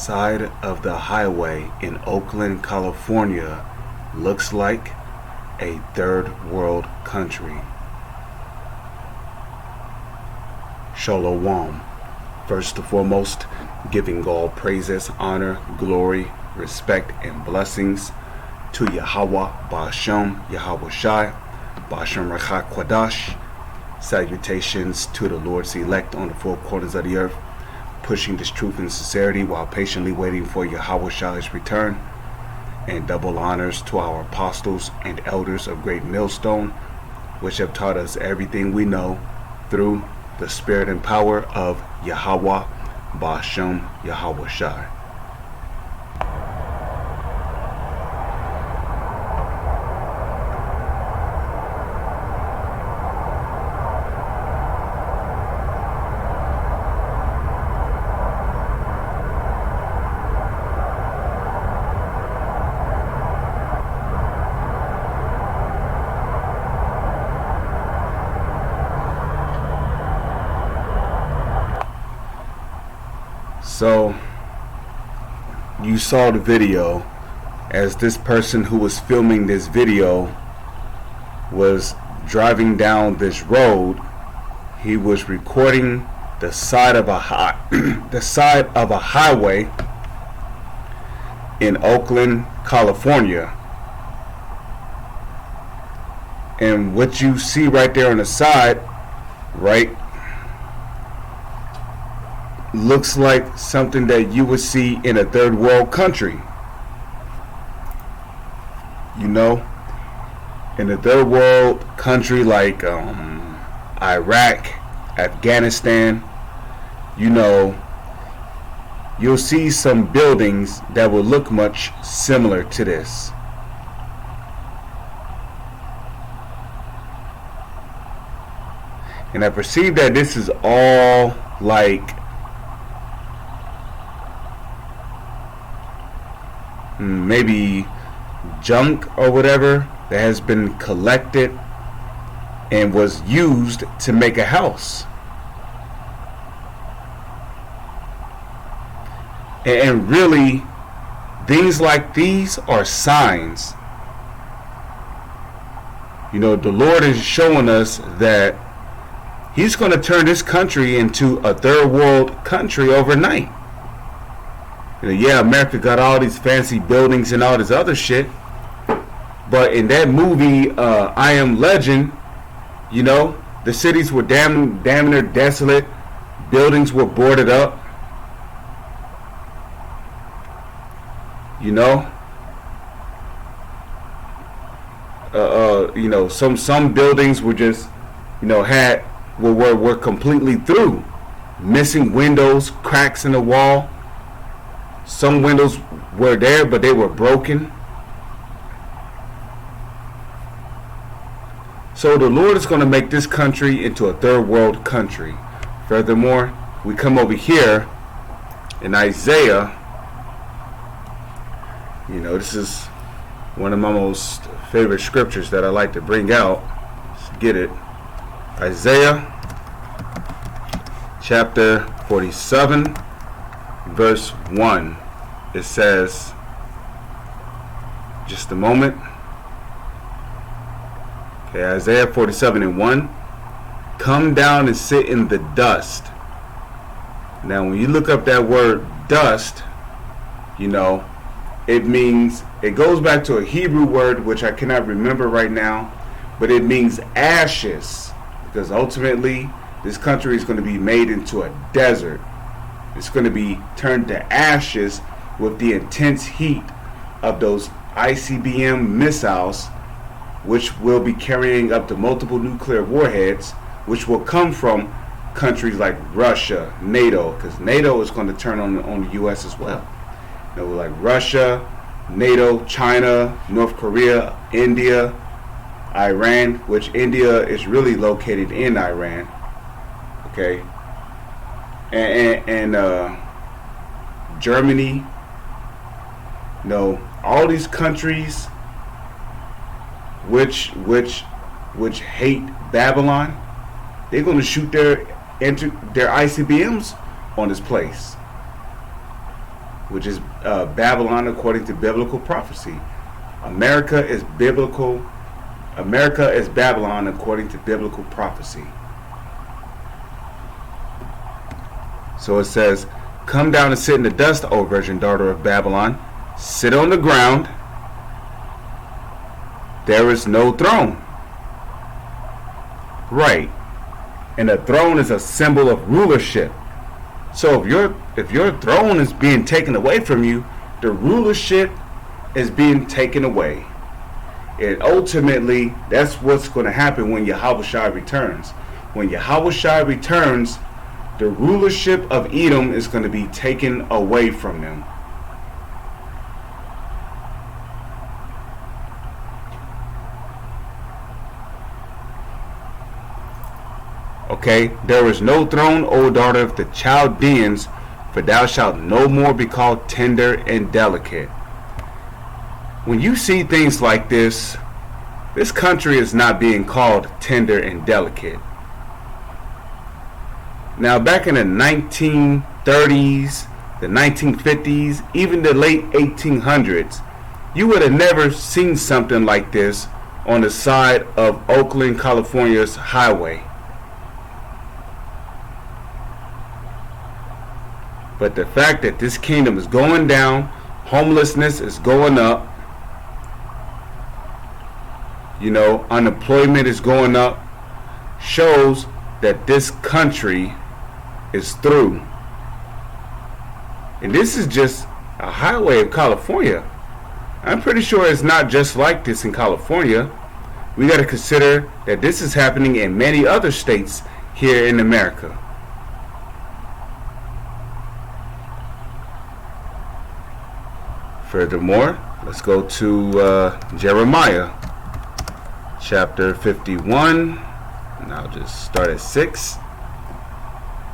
side of the highway in Oakland, California looks like a third world country. Shalom. First and foremost, giving all praises, honor, glory, respect, and blessings to Yahweh, ahchyam, Yahweh Shai, ahchyam Rachak Kwadash. Salutations to the Lord's elect on the four corners of the earth, pushing this truth and sincerity while patiently waiting for Yahweh Shai's return. And double honors to our apostles and elders of Great Millstone, which have taught us everything we know through the spirit and power of Yahweh, ahchyam, Yahweh Shai. So you saw the video as this person who was filming this video was driving down this road. He was recording the side of a highway in Oakland, California. And what you see right there on the side, right, looks like something that you would see in a third world country. You know, in a third world country like Iraq, Afghanistan, you know, you'll see some buildings that will look much similar to this. And I perceive that this is all like maybe junk or whatever that has been collected and was used to make a house. And really, things like these are signs. You know, the Lord is showing us that He's going to turn this country into a third world country overnight. You know, yeah, America got all these fancy buildings and all this other shit, but in that movie, I Am Legend, you know, the cities were damn near desolate, buildings were boarded up, you know, you know, some buildings were just, you know, were completely through, missing windows, cracks in the wall. Some windows were there, but they were broken. So the Lord is going to make this country into a third world country. Furthermore, we come over here in Isaiah. You know, this is one of my most favorite scriptures that I like to bring out. Let's get it. Isaiah chapter 47. Verse 1, it says, just a moment. Okay, Isaiah 47:1. Come down and sit in the dust. Now, when you look up that word dust, you know, it means, it goes back to a Hebrew word, which I cannot remember right now, but it means ashes, because ultimately, this country is going to be made into a desert. It's going to be turned to ashes with the intense heat of those ICBM missiles, which will be carrying up to multiple nuclear warheads, which will come from countries like Russia, NATO, because NATO is going to turn on the U.S. as well. You know, like Russia, NATO, China, North Korea, India, Iran, which India is really located in Iran. Okay. And Germany, you know, all these countries which hate Babylon, they're going to shoot their ICBMs on this place. which is Babylon according to biblical prophecy. America is biblical. America is Babylon according to biblical prophecy. So it says, come down and sit in the dust, O virgin daughter of Babylon. Sit on the ground. There is no throne. Right. And a throne is a symbol of rulership. So if your throne is being taken away from you, the rulership is being taken away. And ultimately, that's what's going to happen when Yahushua returns. When Yahushua returns, the rulership of Edom is going to be taken away from them. Okay, there is no throne, O daughter of the Chaldeans, for thou shalt no more be called tender and delicate. When you see things like this country is not being called tender and delicate. Now, back in the 1930s, the 1950s, even the late 1800s, you would have never seen something like this on the side of Oakland, California's highway. But the fact that this kingdom is going down, homelessness is going up, unemployment is going up, shows that this country is through. And this is just a highway of California. I'm pretty sure it's not just like this in California. We got to consider that this is happening in many other states here in America. Furthermore, let's go to Jeremiah chapter 51, and I'll just start at 6.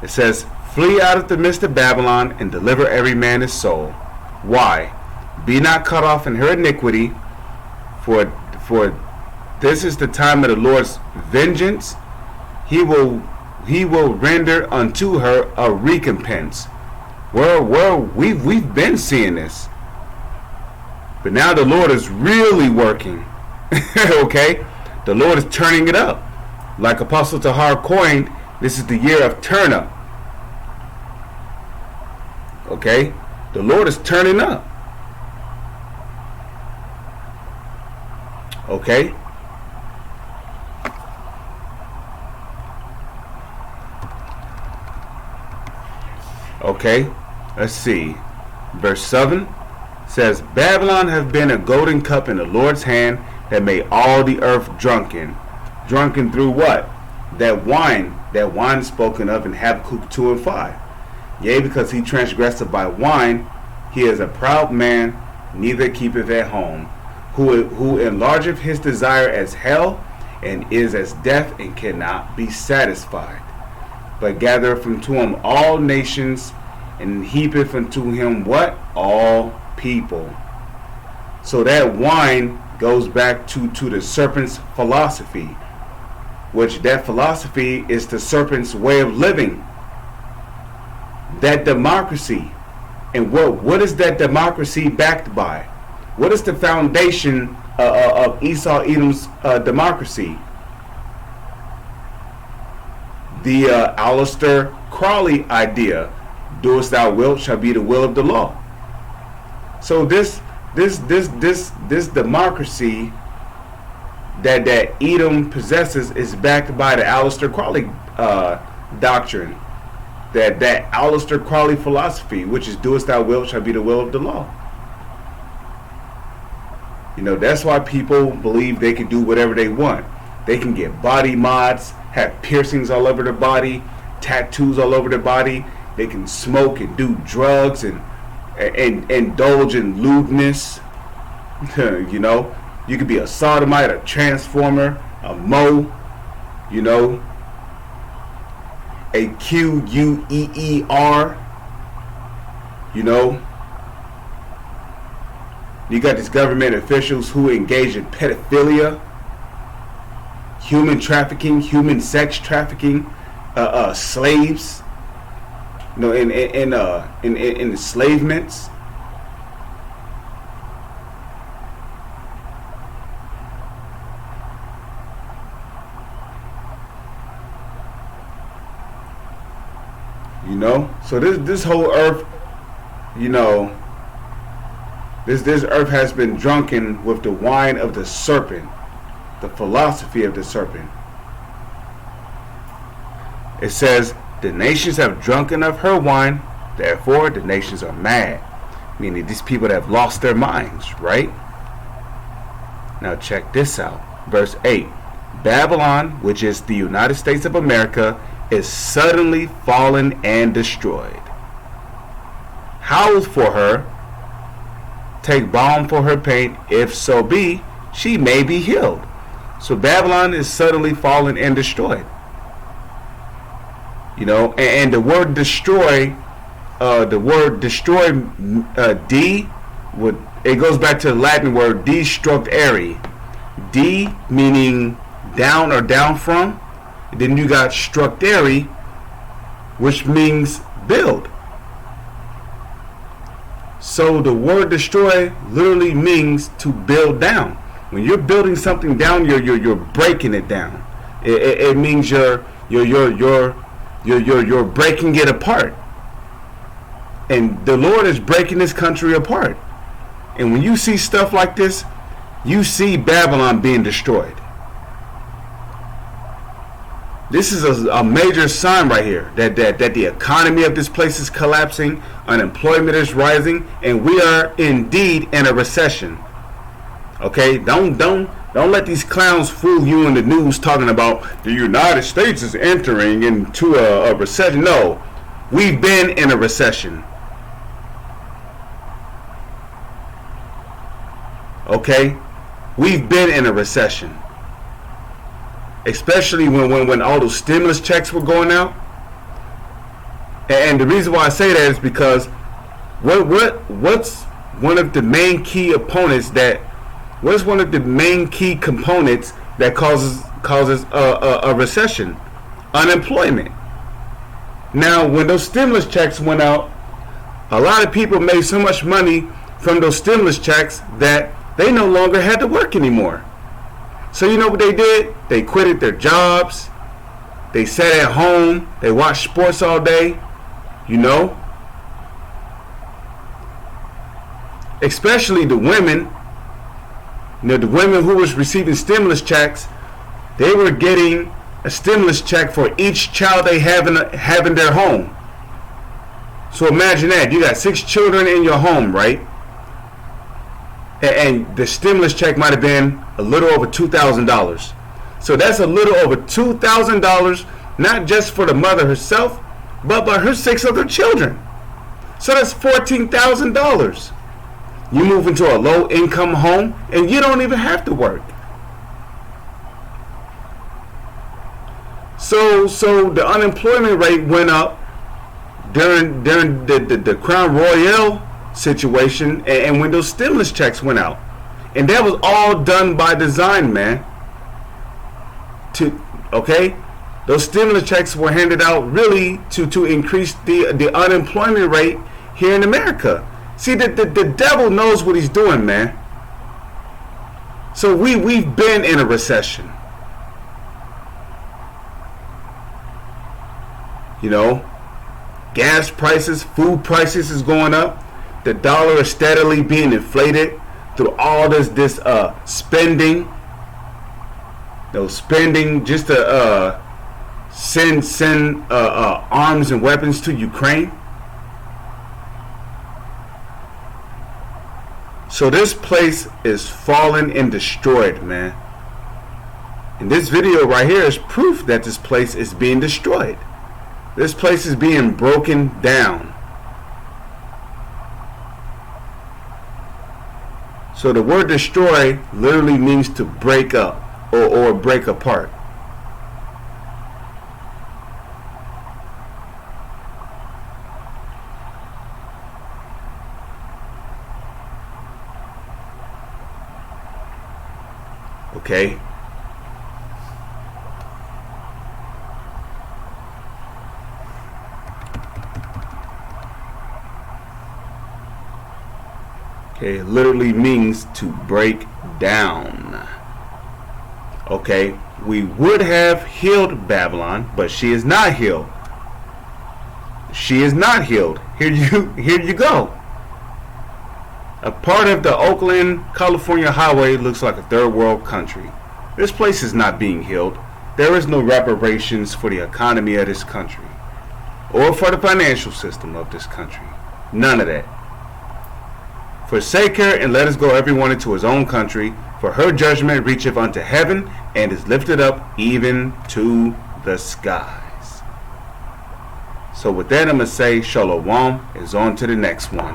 It says, flee out of the midst of Babylon and deliver every man his soul. Why? Be not cut off in her iniquity, for this is the time of the Lord's vengeance. He will render unto her a recompense. We've been seeing this. But now the Lord is really working. Okay? The Lord is turning it up. Like Apostle Tahar coined, this is the year of turn up. Okay? The Lord is turning up. Okay? Okay? Let's see. Verse 7 says, Babylon hath been a golden cup in the Lord's hand that made all the earth drunken. Drunken through what? That wine spoken of in Habakkuk 2 and 5. Yea, because he transgressed by wine, he is a proud man, neither keepeth at home, who enlargeth his desire as hell, and is as death, and cannot be satisfied. But gathereth unto him all nations, and heapeth unto him what? All people. So that wine goes back to the serpent's philosophy, which that philosophy is the serpent's way of living. That democracy. And what is that democracy backed by? What is the foundation of Esau Edom's democracy? The Aleister Crowley idea, doest thou wilt shall be the will of the law. So this democracy that Edom possesses is backed by the Aleister Crowley doctrine, that Aleister Crowley philosophy, which is doest thou wilt shall be the will of the law. That's why people believe they can do whatever they want. They can get body mods, have piercings all over their body, tattoos all over their body. They can smoke and do drugs and indulge in lewdness. You could be a sodomite, a transformer, a mo, a QUEER, You got these government officials who engage in pedophilia, human trafficking, human sex trafficking, slaves, in enslavements. You know, so this whole earth, you know, this earth has been drunken with the wine of the serpent, the philosophy of the serpent. It says, the nations have drunken of her wine, therefore the nations are mad. Meaning these people that have lost their minds, right? Now check this out. Verse 8. Babylon, which is the United States of America, is suddenly fallen and destroyed. Howl for her, take balm for her pain, if so be, she may be healed. So Babylon is suddenly fallen and destroyed. You know, and the word destroy, D, it goes back to the Latin word destructare. D meaning down or down from. Then you got structare, which means build. So the word destroy literally means to build down. When you're building something down, you're breaking it down. It means you're breaking it apart. And the Lord is breaking this country apart. And when you see stuff like this, you see Babylon being destroyed. This is a major sign right here that the economy of this place is collapsing, unemployment is rising, and we are indeed in a recession. Okay, don't let these clowns fool you in the news talking about the United States is entering into a recession. No, we've been in a recession. Okay, we've been in a recession, especially when all those stimulus checks were going out. And the reason why I say that is because what's one of the main key opponents that what's one of the main key components that causes a recession? Unemployment. Now, when those stimulus checks went out, a lot of people made so much money from those stimulus checks that they no longer had to work anymore. So you know what they did? They quitted their jobs. They sat at home. They watched sports all day. You know? Especially the women. You know, the women who was receiving stimulus checks, they were getting a stimulus check for each child they have in their home. So imagine that. You got 6 children in your home, right? And the stimulus check might have been a little over $2,000. So that's a little over $2,000, not just for the mother herself, but by her 6 other children. So that's $14,000. You move into a low-income home, and you don't even have to work. So the unemployment rate went up during the Crown Royale situation, and when those stimulus checks went out, and that was all done by design, man. Those stimulus checks were handed out really to increase the unemployment rate here in America. See, the devil knows what he's doing, man. So we've been in a recession. You know, gas prices, food prices is going up. The dollar is steadily being inflated through all this spending. Spending just to send arms and weapons to Ukraine. So this place is fallen and destroyed, man. And this video right here is proof that this place is being destroyed. This place is being broken down. So the word destroy literally means to break up or break apart. Okay. Okay, it literally means to break down. Okay, we would have healed Babylon, but she is not healed. she is not healed. Here you go. A part of the Oakland, California highway looks like a third world country. This place is not being healed. There is no reparations for the economy of this country, or for the financial system of this country. None of that. Forsake her, and let us go everyone into his own country, for her judgment reacheth unto heaven, and is lifted up even to the skies. So with that, I'm going to say shalom, is on to the next one.